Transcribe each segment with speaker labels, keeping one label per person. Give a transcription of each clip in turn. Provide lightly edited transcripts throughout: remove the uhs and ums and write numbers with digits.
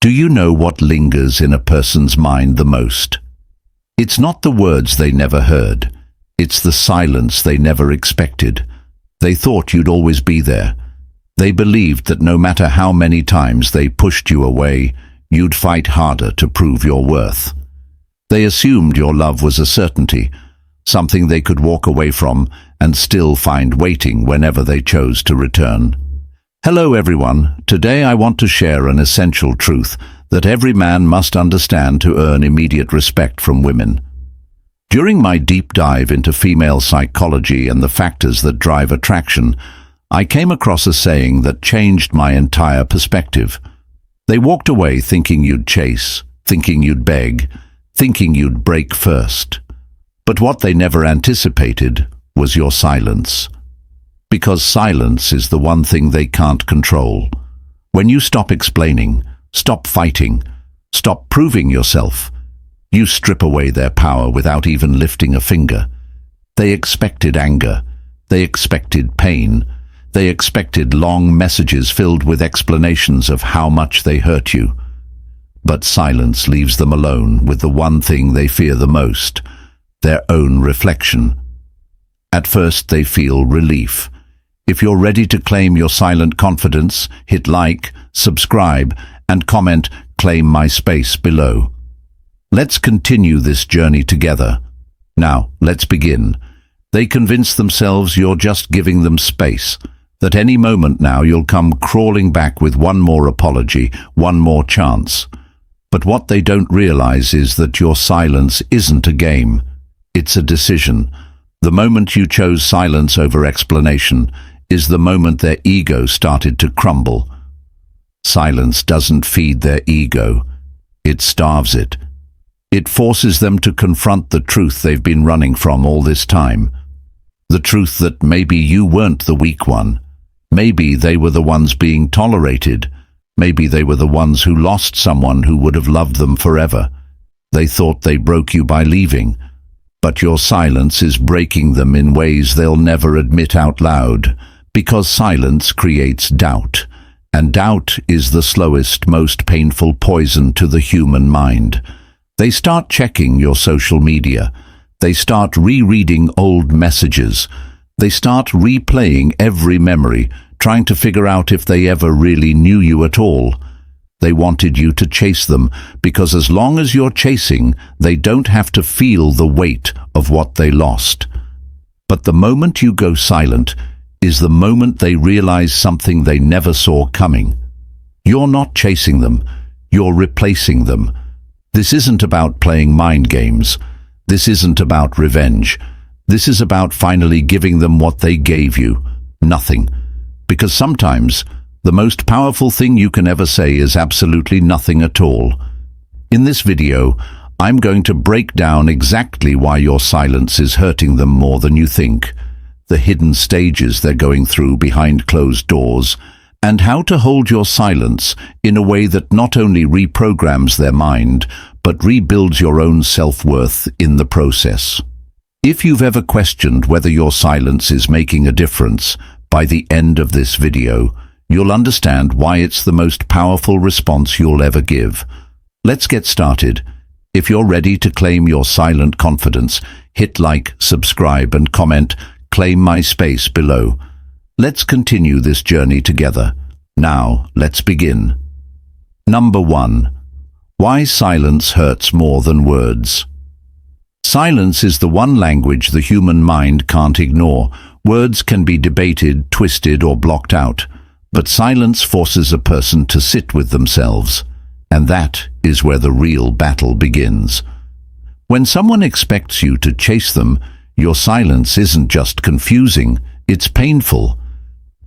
Speaker 1: Do you know what lingers in a person's mind the most? It's not the words they never heard. It's the silence they never expected. They thought you'd always be there. They believed that no matter how many times they pushed you away, you'd fight harder to prove your worth. They assumed your love was a certainty, something they could walk away from and still find waiting whenever they chose to return. Hello everyone, today I want to share an essential truth that every man must understand to earn immediate respect from women. During my deep dive into female psychology and the factors that drive attraction, I came across a saying that changed my entire perspective. They walked away thinking you'd chase, thinking you'd beg, thinking you'd break first. But what they never anticipated was your silence. Because silence is the one thing they can't control. When you stop explaining, stop fighting, stop proving yourself, you strip away their power without even lifting a finger. They expected anger. They expected pain. They expected long messages filled with explanations of how much they hurt you. But silence leaves them alone with the one thing they fear the most, their own reflection. At first they feel relief. If you're ready to claim your silent confidence, hit like, subscribe, and comment, claim my space below. Let's continue this journey together. Now, let's begin. They convince themselves you're just giving them space, that any moment now you'll come crawling back with one more apology, one more chance. But what they don't realize is that your silence isn't a game. It's a decision. The moment you chose silence over explanation is the moment their ego started to crumble. Silence doesn't feed their ego. It starves it. It forces them to confront the truth they've been running from all this time. The truth that maybe you weren't the weak one. Maybe they were the ones being tolerated. Maybe they were the ones who lost someone who would have loved them forever. They thought they broke you by leaving. But your silence is breaking them in ways they'll never admit out loud, because silence creates doubt. And doubt is the slowest, most painful poison to the human mind. They start checking your social media. They start rereading old messages. They start replaying every memory, trying to figure out if they ever really knew you at all. They wanted you to chase them, because as long as you're chasing, they don't have to feel the weight of what they lost. But the moment you go silent is the moment they realize something they never saw coming. You're not chasing them, you're replacing them. This isn't about playing mind games. This isn't about revenge. This is about finally giving them what they gave you, nothing. Because sometimes, the most powerful thing you can ever say is absolutely nothing at all. In this video, I'm going to break down exactly why your silence is hurting them more than you think, the hidden stages they're going through behind closed doors, and how to hold your silence in a way that not only reprograms their mind, but rebuilds your own self-worth in the process. If you've ever questioned whether your silence is making a difference, by the end of this video, you'll understand why it's the most powerful response you'll ever give. Let's get started. If you're ready to claim your silent confidence, hit like, subscribe, and comment, claim my space below. Let's continue this journey together. Now, let's begin. Number 1. Why silence hurts more than words. Silence is the one language the human mind can't ignore. Words can be debated, twisted, or blocked out, but silence forces a person to sit with themselves, and that is where the real battle begins. When someone expects you to chase them, your silence isn't just confusing, it's painful.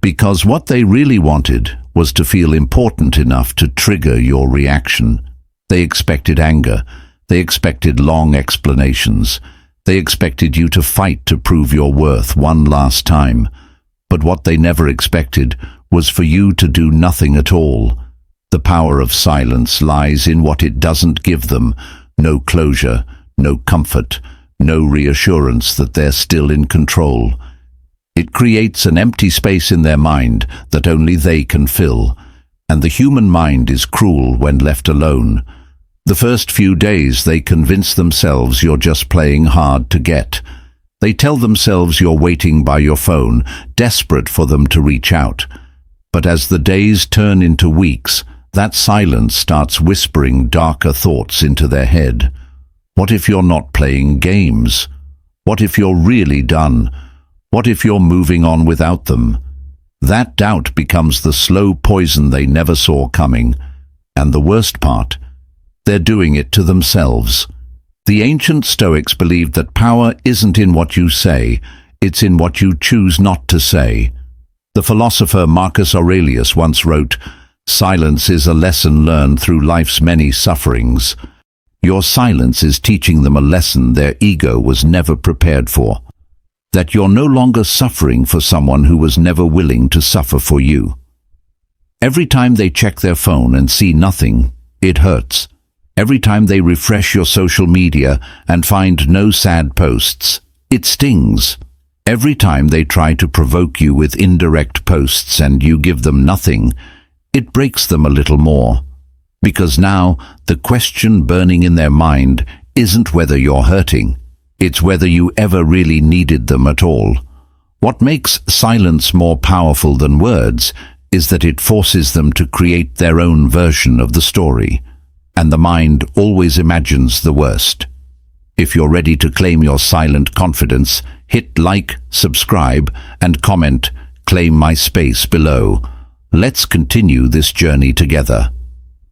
Speaker 1: Because what they really wanted was to feel important enough to trigger your reaction. They expected anger. They expected long explanations. They expected you to fight to prove your worth one last time. But what they never expected was for you to do nothing at all. The power of silence lies in what it doesn't give them. No closure, no comfort, no reassurance that they're still in control. It creates an empty space in their mind that only they can fill. And the human mind is cruel when left alone. The first few days they convince themselves you're just playing hard to get. They tell themselves you're waiting by your phone, desperate for them to reach out. But as the days turn into weeks, that silence starts whispering darker thoughts into their head. What if you're not playing games? What if you're really done? What if you're moving on without them? That doubt becomes the slow poison they never saw coming. And the worst part, they're doing it to themselves. The ancient Stoics believed that power isn't in what you say, it's in what you choose not to say. The philosopher Marcus Aurelius once wrote, "Silence is a lesson learned through life's many sufferings." Your silence is teaching them a lesson their ego was never prepared for. That you're no longer suffering for someone who was never willing to suffer for you. Every time they check their phone and see nothing, it hurts. Every time they refresh your social media and find no sad posts, it stings. Every time they try to provoke you with indirect posts and you give them nothing, it breaks them a little more. Because now, the question burning in their mind isn't whether you're hurting, it's whether you ever really needed them at all. What makes silence more powerful than words is that it forces them to create their own version of the story. And the mind always imagines the worst. If you're ready to claim your silent confidence, hit like, subscribe, and comment, claim my space below. Let's continue this journey together.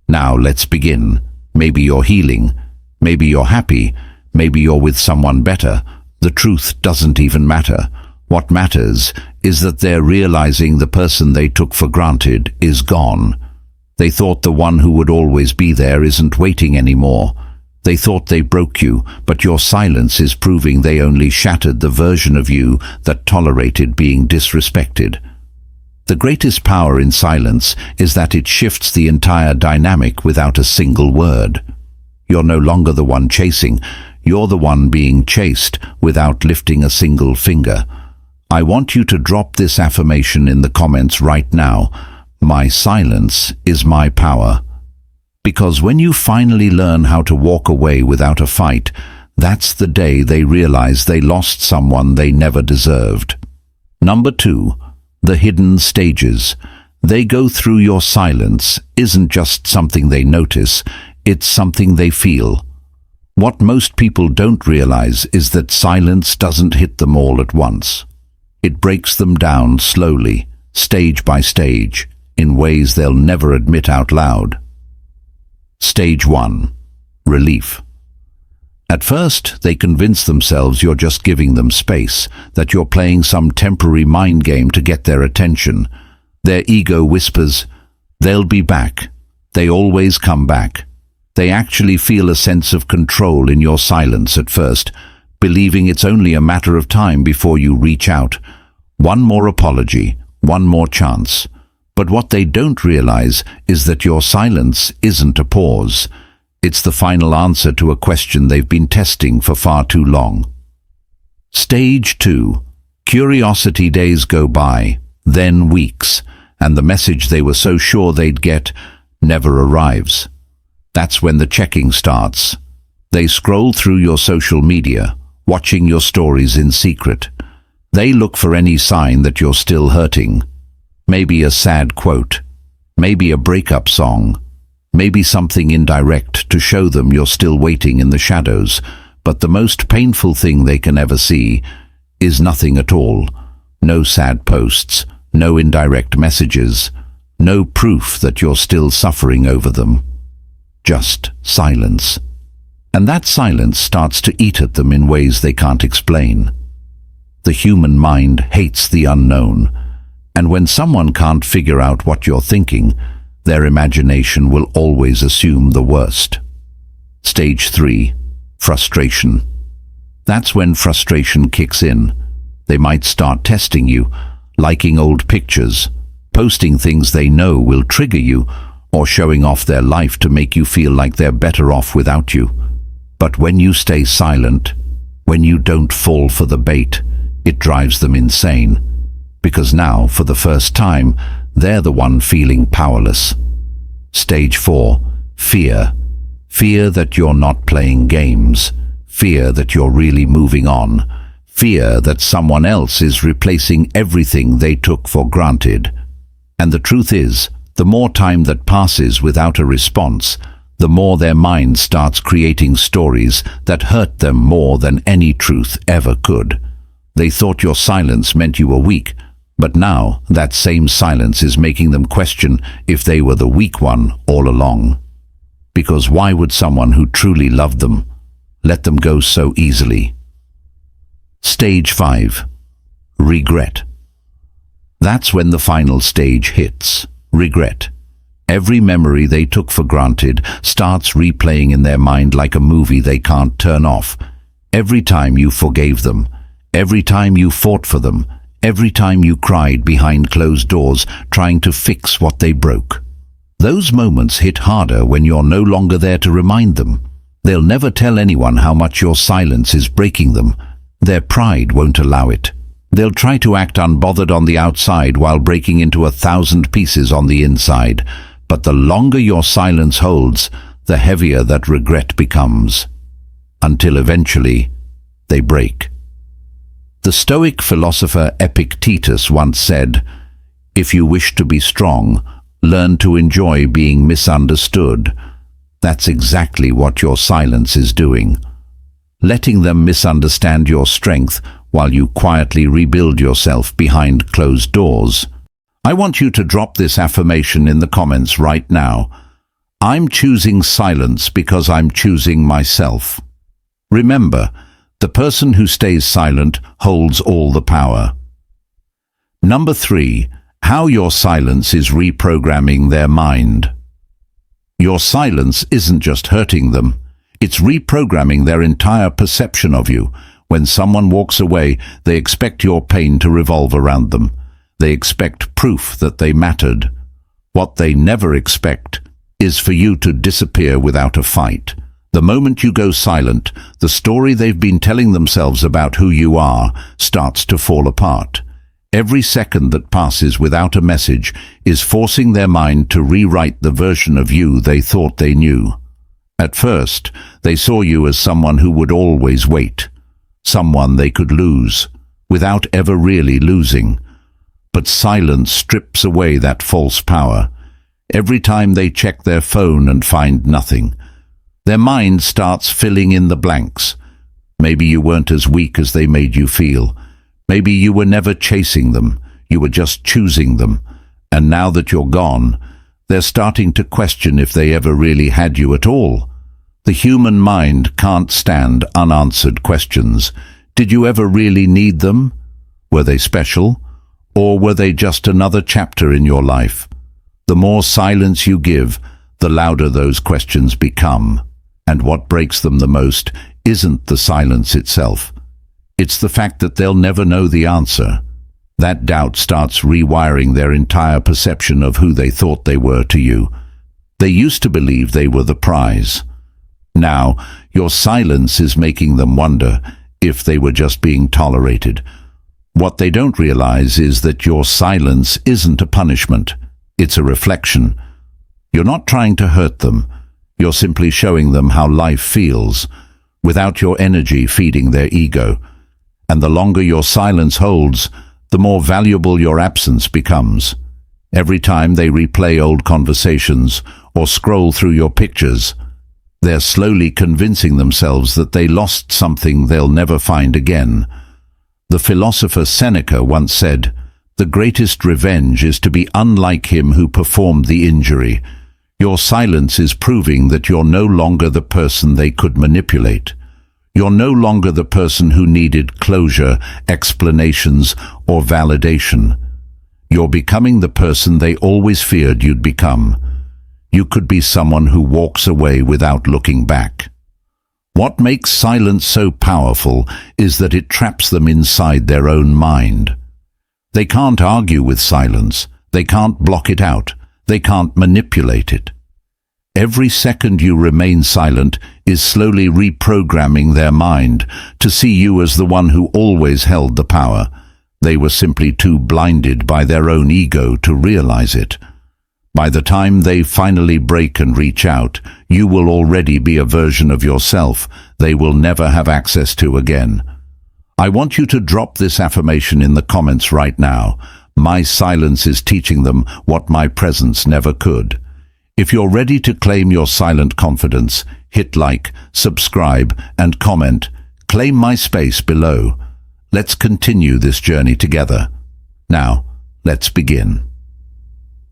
Speaker 1: Now let's begin. Maybe you're healing. Maybe you're happy. Maybe you're with someone better. The truth doesn't even matter. What matters is that they're realizing the person they took for granted is gone. They thought the one who would always be there isn't waiting anymore. They thought they broke you, but your silence is proving they only shattered the version of you that tolerated being disrespected. The greatest power in silence is that it shifts the entire dynamic without a single word. You're no longer the one chasing, you're the one being chased without lifting a single finger. I want you to drop this affirmation in the comments right now. My silence is my power. Because when you finally learn how to walk away without a fight, that's the day they realize they lost someone they never deserved. Number 2, the hidden stages. They go through your silence isn't just something they notice, it's something they feel. What most people don't realize is that silence doesn't hit them all at once. It breaks them down slowly, stage by stage, in ways they'll never admit out loud. Stage 1. Relief. At first, they convince themselves you're just giving them space, that you're playing some temporary mind game to get their attention. Their ego whispers, they'll be back. They always come back. They actually feel a sense of control in your silence at first, believing it's only a matter of time before you reach out. One more apology, one more chance. But what they don't realize is that your silence isn't a pause. It's the final answer to a question they've been testing for far too long. Stage 2. Curiosity. Days go by, then weeks, and the message they were so sure they'd get never arrives. That's when the checking starts. They scroll through your social media, watching your stories in secret. They look for any sign that you're still hurting. Maybe a sad quote, maybe a breakup song, maybe something indirect to show them you're still waiting in the shadows. But the most painful thing they can ever see is nothing at all. No sad posts, no indirect messages, no proof that you're still suffering over them. Just silence. And that silence starts to eat at them in ways they can't explain. The human mind hates the unknown. And when someone can't figure out what you're thinking, their imagination will always assume the worst. Stage 3. Frustration. That's when frustration kicks in. They might start testing you, liking old pictures, posting things they know will trigger you, or showing off their life to make you feel like they're better off without you. But when you stay silent, when you don't fall for the bait, it drives them insane. Because now, for the first time, they're the one feeling powerless. Stage 4. Fear. Fear that you're not playing games. Fear that you're really moving on. Fear that someone else is replacing everything they took for granted. And the truth is, the more time that passes without a response, the more their mind starts creating stories that hurt them more than any truth ever could. They thought your silence meant you were weak, but now that same silence is making them question if they were the weak one all along. Because why would someone who truly loved them let them go so easily? Stage 5. Regret. That's when the final stage hits. Regret. Every memory they took for granted starts replaying in their mind like a movie they can't turn off. Every time you forgave them, every time you fought for them, every time you cried behind closed doors trying to fix what they broke. Those moments hit harder when you're no longer there to remind them. They'll never tell anyone how much your silence is breaking them. Their pride won't allow it. They'll try to act unbothered on the outside while breaking into 1,000 pieces on the inside. But the longer your silence holds, the heavier that regret becomes. Until eventually, they break. The Stoic philosopher Epictetus once said, "If you wish to be strong, learn to enjoy being misunderstood." That's exactly what your silence is doing. Letting them misunderstand your strength while you quietly rebuild yourself behind closed doors. I want you to drop this affirmation in the comments right now. I'm choosing silence because I'm choosing myself. Remember, the person who stays silent holds all the power. Number 3. How your silence is reprogramming their mind. Your silence isn't just hurting them, it's reprogramming their entire perception of you. When someone walks away, they expect your pain to revolve around them. They expect proof that they mattered. What they never expect is for you to disappear without a fight. The moment you go silent, the story they've been telling themselves about who you are starts to fall apart. Every second that passes without a message is forcing their mind to rewrite the version of you they thought they knew. At first, they saw you as someone who would always wait, someone they could lose, without ever really losing. But silence strips away that false power. Every time they check their phone and find nothing, their mind starts filling in the blanks. Maybe you weren't as weak as they made you feel. Maybe you were never chasing them, you were just choosing them. And now that you're gone, they're starting to question if they ever really had you at all. The human mind can't stand unanswered questions. Did you ever really need them? Were they special? Or were they just another chapter in your life? The more silence you give, the louder those questions become. And what breaks them the most isn't the silence itself. It's the fact that they'll never know the answer. That doubt starts rewiring their entire perception of who they thought they were to you. They used to believe they were the prize. Now, your silence is making them wonder if they were just being tolerated. What they don't realize is that your silence isn't a punishment. It's a reflection. You're not trying to hurt them. You're simply showing them how life feels, without your energy feeding their ego. And the longer your silence holds, the more valuable your absence becomes. Every time they replay old conversations or scroll through your pictures, they're slowly convincing themselves that they lost something they'll never find again. The philosopher Seneca once said, "The greatest revenge is to be unlike him who performed the injury." Your silence is proving that you're no longer the person they could manipulate. You're no longer the person who needed closure, explanations, or validation. You're becoming the person they always feared you'd become. You could be someone who walks away without looking back. What makes silence so powerful is that it traps them inside their own mind. They can't argue with silence. They can't block it out. They can't manipulate it. Every second you remain silent is slowly reprogramming their mind to see you as the one who always held the power. They were simply too blinded by their own ego to realize it. By the time they finally break and reach out, you will already be a version of yourself they will never have access to again. I want you to drop this affirmation in the comments right now. My silence is teaching them what my presence never could. If you're ready to claim your silent confidence, hit like, subscribe, and comment. Claim my space below. Let's continue this journey together. Now, let's begin.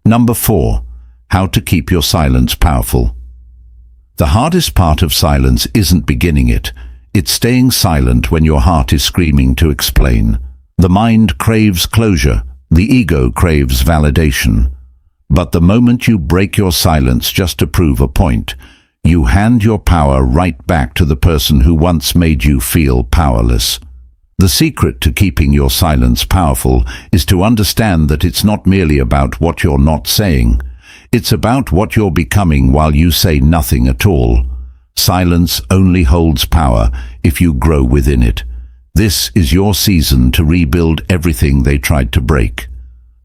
Speaker 1: Number 4. How to keep your silence powerful. The hardest part of silence isn't beginning it. It's staying silent when your heart is screaming to explain. The mind craves closure. The ego craves validation. But the moment you break your silence just to prove a point, you hand your power right back to the person who once made you feel powerless. The secret to keeping your silence powerful is to understand that it's not merely about what you're not saying. It's about what you're becoming while you say nothing at all. Silence only holds power if you grow within it. This is your season to rebuild everything they tried to break.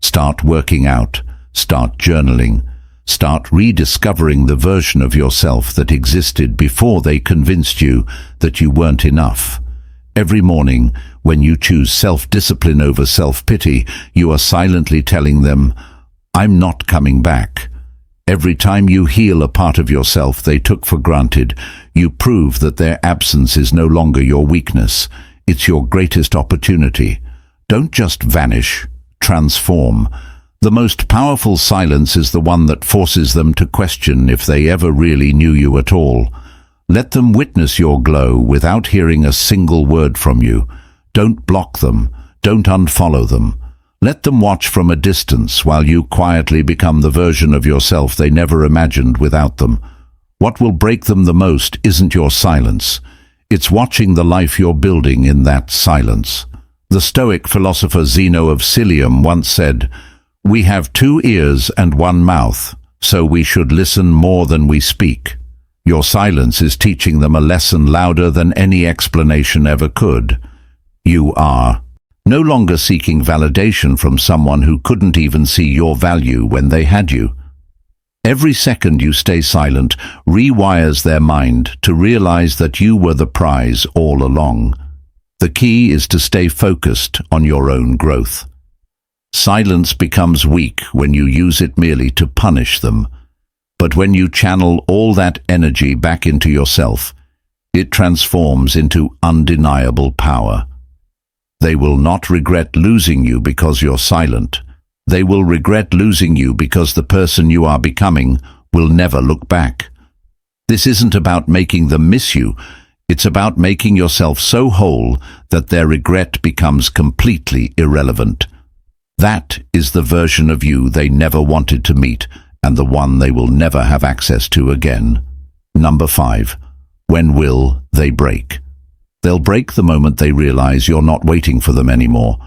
Speaker 1: Start working out. Start journaling. Start rediscovering the version of yourself that existed before they convinced you that you weren't enough. Every morning, when you choose self-discipline over self-pity, you are silently telling them, "I'm not coming back." Every time you heal a part of yourself they took for granted, you prove that their absence is no longer your weakness. It's your greatest opportunity. Don't just vanish, transform. The most powerful silence is the one that forces them to question if they ever really knew you at all. Let them witness your glow without hearing a single word from you. Don't block them. Don't unfollow them. Let them watch from a distance while you quietly become the version of yourself they never imagined without them. What will break them the most isn't your silence. It's watching the life you're building in that silence. The Stoic philosopher Zeno of Cilium once said, "We have 2 ears and 1 mouth, so we should listen more than we speak." Your silence is teaching them a lesson louder than any explanation ever could. You are no longer seeking validation from someone who couldn't even see your value when they had you. Every second you stay silent rewires their mind to realize that you were the prize all along. The key is to stay focused on your own growth. Silence becomes weak when you use it merely to punish them. But when you channel all that energy back into yourself, it transforms into undeniable power. They will not regret losing you because you're silent. They will regret losing you because the person you are becoming will never look back. This isn't about making them miss you. It's about making yourself so whole that their regret becomes completely irrelevant. That is the version of you they never wanted to meet and the one they will never have access to again. Number 5. When will they break? They'll break the moment they realize you're not waiting for them anymore.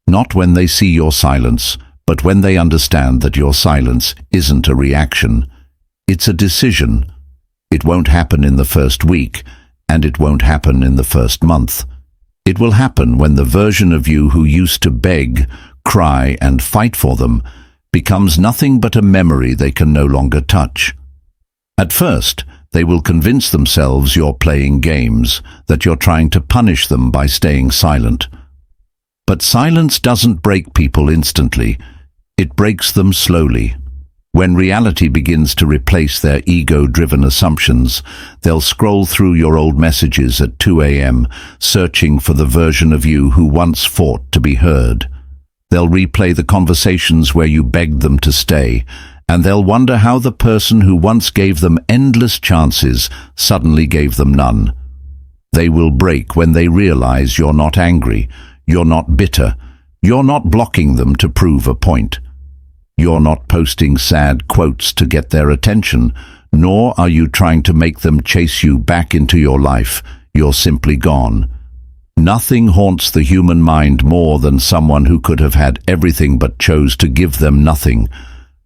Speaker 1: Not when they see your silence, but when they understand that your silence isn't a reaction. It's a decision. It won't happen in the first week, and it won't happen in the first month. It will happen when the version of you who used to beg, cry, and fight for them becomes nothing but a memory they can no longer touch. At first, they will convince themselves you're playing games, that you're trying to punish them by staying silent. But silence doesn't break people instantly. It breaks them slowly. When reality begins to replace their ego-driven assumptions, they'll scroll through your old messages at 2 a.m., searching for the version of you who once fought to be heard. They'll replay the conversations where you begged them to stay, and they'll wonder how the person who once gave them endless chances suddenly gave them none. They will break when they realize you're not angry, you're not bitter, you're not blocking them to prove a point. You're not posting sad quotes to get their attention, nor are you trying to make them chase you back into your life. You're simply gone. Nothing haunts the human mind more than someone who could have had everything but chose to give them nothing.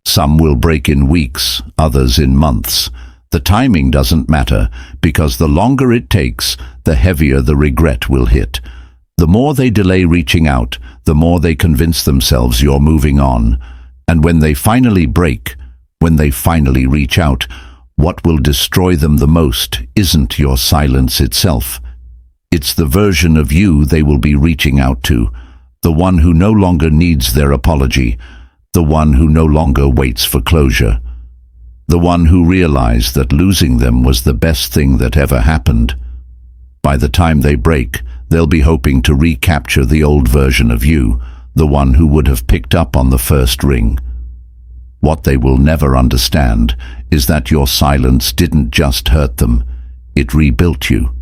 Speaker 1: Some will break in weeks, others in months. The timing doesn't matter, because the longer it takes, the heavier the regret will hit. The more they delay reaching out, the more they convince themselves you're moving on. And when they finally break, when they finally reach out, what will destroy them the most isn't your silence itself. It's the version of you they will be reaching out to, the one who no longer needs their apology, the one who no longer waits for closure, the one who realized that losing them was the best thing that ever happened. By the time they break, they'll be hoping to recapture the old version of you, the one who would have picked up on the first ring. What they will never understand is that your silence didn't just hurt them, it rebuilt you.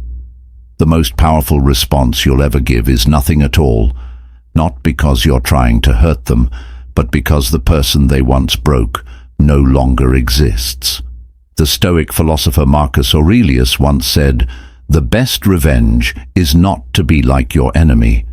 Speaker 1: The most powerful response you'll ever give is nothing at all, not because you're trying to hurt them, but because the person they once broke no longer exists. The Stoic philosopher Marcus Aurelius once said, "The best revenge is not to be like your enemy."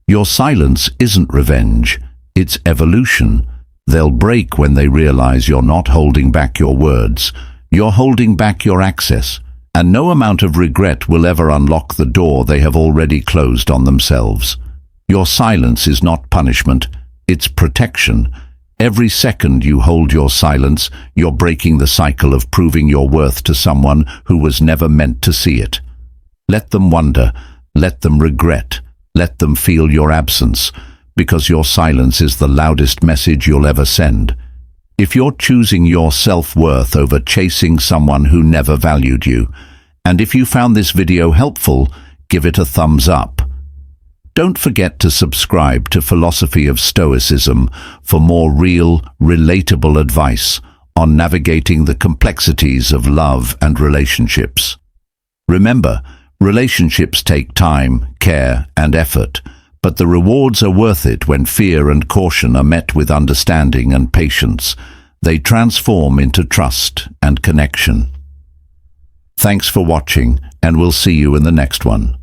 Speaker 1: Your silence isn't revenge, it's evolution. They'll break when they realize you're not holding back your words, you're holding back your access, and no amount of regret will ever unlock the door they have already closed on themselves. Your silence is not punishment, it's protection. Every second you hold your silence, you're breaking the cycle of proving your worth to someone who was never meant to see it. Let them wonder, let them regret, let them feel your absence, because your silence is the loudest message you'll ever send. If you're choosing your self-worth over chasing someone who never valued you, and if you found this video helpful, give it a thumbs up. Don't forget to subscribe to Philosophy of Stoicism for more real, relatable advice on navigating the complexities of love and relationships. Remember, relationships take time, care, and effort, but the rewards are worth it when fear and caution are met with understanding and patience. They transform into trust and connection. Thanks for watching, and we'll see you in the next one.